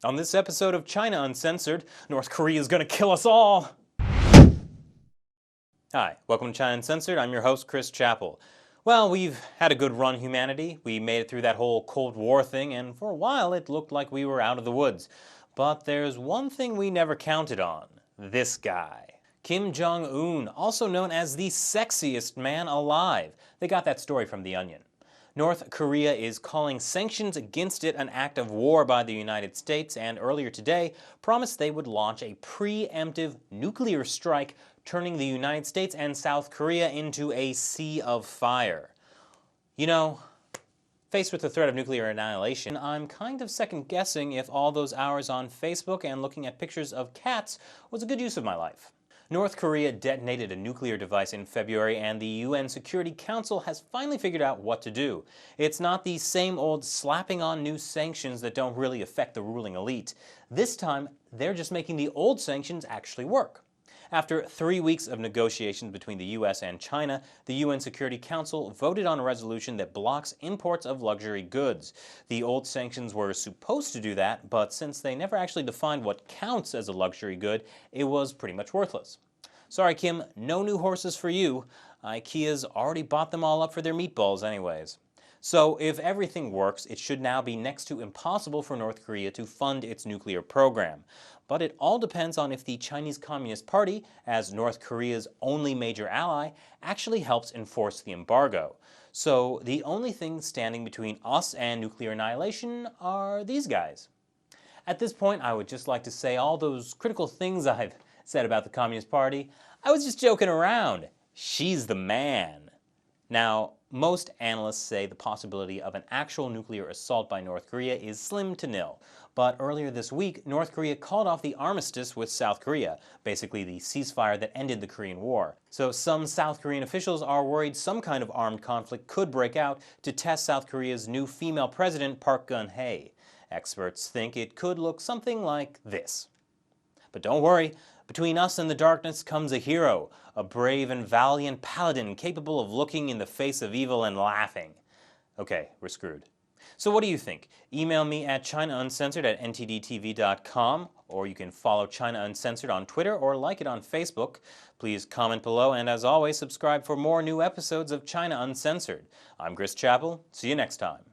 On this episode of China Uncensored, North Korea is gonna kill us all! Hi, welcome to China Uncensored. I'm your host, Chris Chappell. Well, we've had a good run, humanity. We made it through that whole Cold War thing, and for a while it looked like we were out of the woods. But there's one thing we never counted on. This guy. Kim Jong-Un, also known as the sexiest man alive. They got that story from The Onion. North Korea is calling sanctions against it an act of war by the United States, and earlier today promised they would launch a preemptive nuclear strike, turning the United States and South Korea into a sea of fire. You know, faced with the threat of nuclear annihilation, I'm kind of second-guessing if all those hours on Facebook and looking at pictures of cats was a good use of my life. North Korea detonated a nuclear device in February, and the UN Security Council has finally figured out what to do. It's not the same old slapping on new sanctions that don't really affect the ruling elite. This time, they're just making the old sanctions actually work. After 3 weeks of negotiations between the US and China, the UN Security Council voted on a resolution that blocks imports of luxury goods. The old sanctions were supposed to do that, but since they never actually defined what counts as a luxury good, it was pretty much worthless. Sorry, Kim, no new horses for you. IKEA's already bought them all up for their meatballs anyways. So if everything works, it should now be next to impossible for North Korea to fund its nuclear program. But it all depends on if the Chinese Communist Party, as North Korea's only major ally, actually helps enforce the embargo. So the only thing standing between us and nuclear annihilation are these guys. At this point, I would just like to say all those critical things I've said about the Communist Party, I was just joking around. She's the man. Now, most analysts say the possibility of an actual nuclear assault by North Korea is slim to nil. But earlier this week, North Korea called off the armistice with South Korea, basically the ceasefire that ended the Korean War. So some South Korean officials are worried some kind of armed conflict could break out to test South Korea's new female president, Park Geun-hye. Experts think it could look something like this. But don't worry, between us and the darkness comes a hero, a brave and valiant paladin capable of looking in the face of evil and laughing. Okay, we're screwed. So what do you think? Email me at chinauncensored@ntdtv.com, or you can follow China Uncensored on Twitter or like it on Facebook. Please comment below, and as always, subscribe for more new episodes of China Uncensored. I'm Chris Chappell. See you next time.